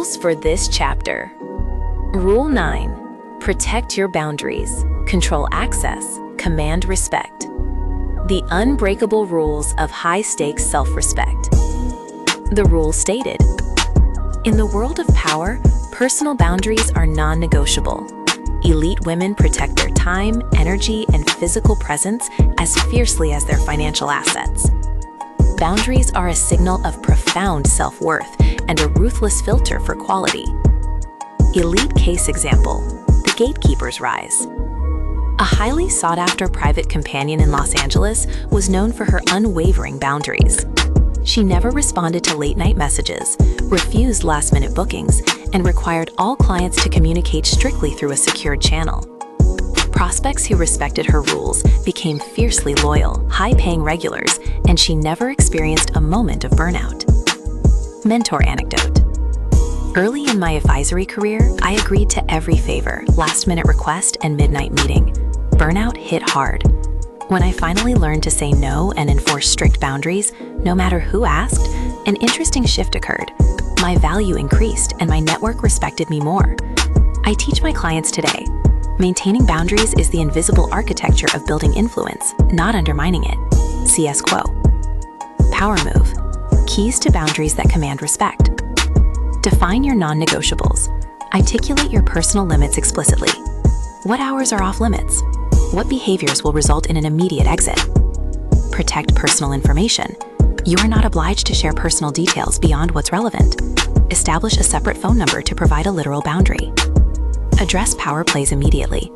Rules for this chapter. Rule 9. Protect your boundaries. Control access. Command respect. The unbreakable rules of high-stakes self-respect. The rule stated: in the world of power, personal boundaries are non-negotiable. Elite women protect their time, energy, and physical presence as fiercely as their financial assets. Boundaries are a signal of profound self-worth and a ruthless filter for quality. Elite case example: the gatekeeper's rise. A highly sought-after private companion in Los Angeles was known for her unwavering boundaries. She never responded to late-night messages, refused last-minute bookings, and required all clients to communicate strictly through a secured channel. Prospects who respected her rules became fiercely loyal, high-paying regulars, and she never experienced a moment of burnout. Mentor anecdote. Early in my advisory career, I agreed to every favor, last-minute request, and midnight meeting. Burnout hit hard. When I finally learned to say no and enforce strict boundaries, no matter who asked, an interesting shift occurred. My value increased and my network respected me more. I teach my clients today: maintaining boundaries is the invisible architecture of building influence, not undermining it. CS Quo. Power move. Keys to boundaries that command respect. Define your non-negotiables. Articulate your personal limits explicitly. What hours are off limits? What behaviors will result in an immediate exit? Protect personal information. You are not obliged to share personal details beyond what's relevant. Establish a separate phone number to provide a literal boundary. Address power plays immediately.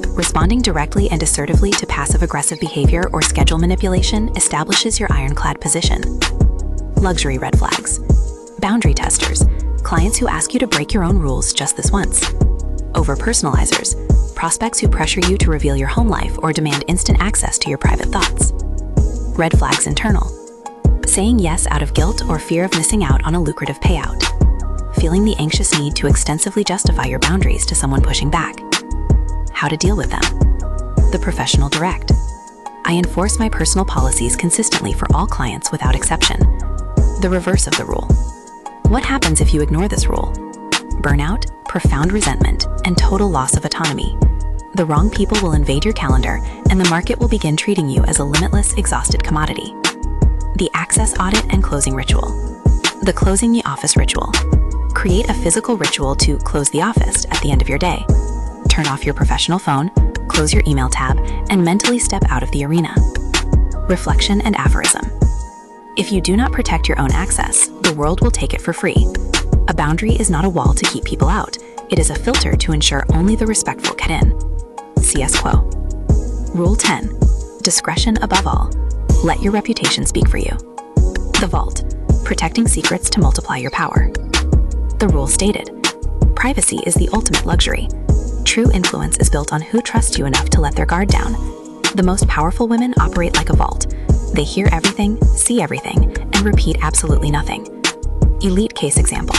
Responding directly and assertively to passive-aggressive behavior or schedule manipulation establishes your ironclad position. Luxury red flags. Boundary testers. Clients who ask you to break your own rules just this once. Over-personalizers. Prospects who pressure you to reveal your home life or demand instant access to your private thoughts. Red flags internal. Saying yes out of guilt or fear of missing out on a lucrative payout. Feeling the anxious need to extensively justify your boundaries to someone pushing back. How to deal with them. The professional direct. I enforce my personal policies consistently for all clients without exception. The reverse of the rule. What happens if you ignore this rule? Burnout, profound resentment, and total loss of autonomy. The wrong people will invade your calendar, and the market will begin treating you as a limitless, exhausted commodity. The access audit and closing ritual. The closing the office ritual. Create a physical ritual to close the office at the end of your day. Turn off your professional phone, close your email tab, and mentally step out of the arena. Reflection and aphorism. If you do not protect your own access, the world will take it for free. A boundary is not a wall to keep people out. It is a filter to ensure only the respectful get in. CS Quo. Rule 10. Discretion above all. Let your reputation speak for you. The vault. Protecting secrets to multiply your power. The rule stated: privacy is the ultimate luxury. True influence is built on who trusts you enough to let their guard down. The most powerful women operate like a vault. They hear everything, see everything, and repeat absolutely nothing. Elite case example: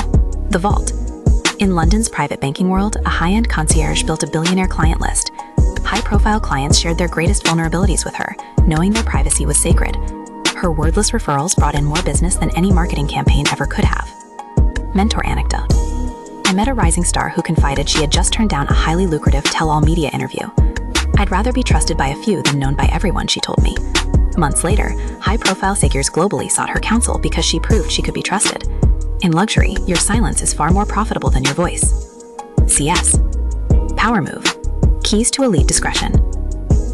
the vault. In London's private banking world, a high-end concierge built a billionaire client list. High-profile clients shared their greatest vulnerabilities with her, knowing their privacy was sacred. Her wordless referrals brought in more business than any marketing campaign ever could have. Mentor anecdote. I met a rising star who confided she had just turned down a highly lucrative tell-all media interview. I'd rather be trusted by a few than known by everyone, she told me. Months later, high-profile figures globally sought her counsel because she proved she could be trusted. In luxury, your silence is far more profitable than your voice. CS. Power move. Keys to elite discretion.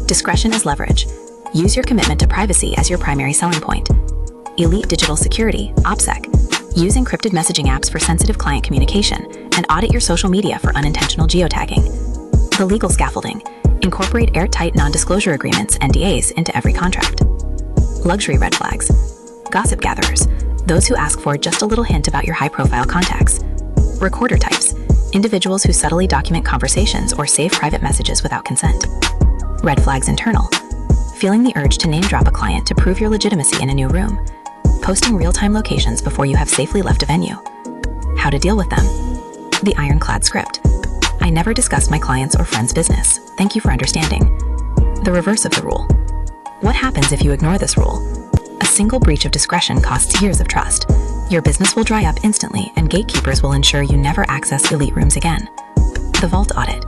Discretion is leverage. Use your commitment to privacy as your primary selling point. Elite digital security, OPSEC. Use encrypted messaging apps for sensitive client communication, and audit your social media for unintentional geotagging. The legal scaffolding. Incorporate airtight non-disclosure agreements, NDAs, into every contract. Luxury red flags. Gossip gatherers. Those who ask for just a little hint about your high-profile contacts. Recorder types. Individuals who subtly document conversations or save private messages without consent. Red flags internal. Feeling the urge to name-drop a client to prove your legitimacy in a new room. Posting real-time locations before you have safely left a venue. How to deal with them. The ironclad script. I never discussed my clients' or friends' business. Thank you for understanding. The reverse of the rule. What happens if you ignore this rule? A single breach of discretion costs years of trust. Your business will dry up instantly, and gatekeepers will ensure you never access elite rooms again. The Vault Audit.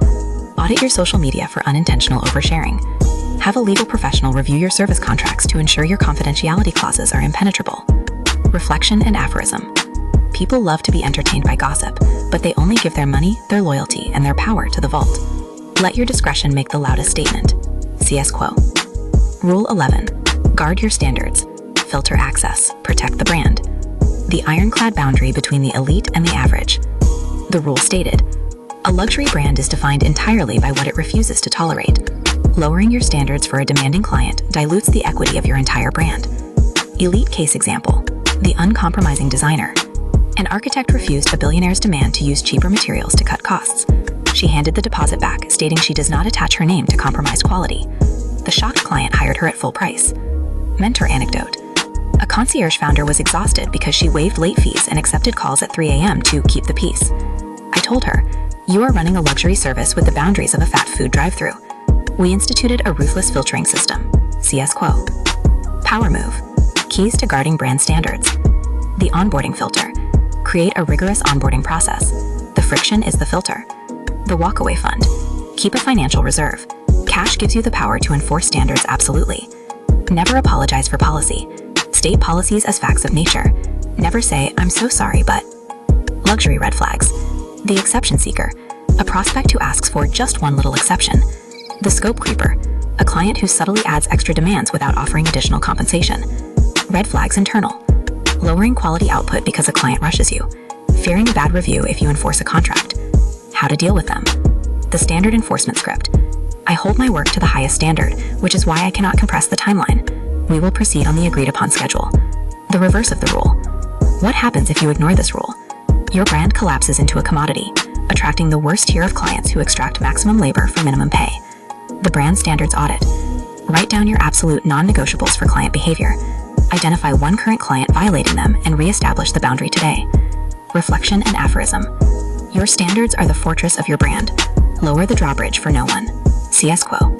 Audit your social media for unintentional oversharing. Have a legal professional review your service contracts to ensure your confidentiality clauses are impenetrable. Reflection and aphorism. People love to be entertained by gossip, but they only give their money, their loyalty, and their power to the vault. Let your discretion make the loudest statement. CS Quo. Rule 11. Guard your standards. Filter access. Protect the brand. The ironclad boundary between the elite and the average. The rule stated, a luxury brand is defined entirely by what it refuses to tolerate. Lowering your standards for a demanding client dilutes the equity of your entire brand. Elite case example, the uncompromising designer. An architect refused a billionaire's demand to use cheaper materials to cut costs. She handed the deposit back, stating she does not attach her name to compromised quality. The shocked client hired her at full price. Mentor anecdote. A concierge founder was exhausted because she waived late fees and accepted calls at 3 a.m. to keep the peace. I told her, you are running a luxury service with the boundaries of a fast food drive-thru. We instituted a ruthless filtering system. CS Quo. Power Move. Keys to guarding brand standards. The onboarding filter. Create a rigorous onboarding process. The friction is the filter. The walkaway fund. Keep a financial reserve. Cash gives you the power to enforce standards absolutely. Never apologize for policy. State policies as facts of nature. Never say, I'm so sorry, but... Luxury red flags. The exception seeker. A prospect who asks for just one little exception. The scope creeper. A client who subtly adds extra demands without offering additional compensation. Red flags internal. Lowering quality output because a client rushes you. Fearing a bad review if you enforce a contract. How to deal with them. The standard enforcement script. I hold my work to the highest standard, which is why I cannot compress the timeline. We will proceed on the agreed upon schedule. The reverse of the rule. What happens if you ignore this rule? Your brand collapses into a commodity, attracting the worst tier of clients who extract maximum labor for minimum pay. The brand standards audit. Write down your absolute non-negotiables for client behavior. Identify one current client violating them and re-establish the boundary today. Reflection and aphorism. Your standards are the fortress of your brand. Lower the drawbridge for no one. CS Quo.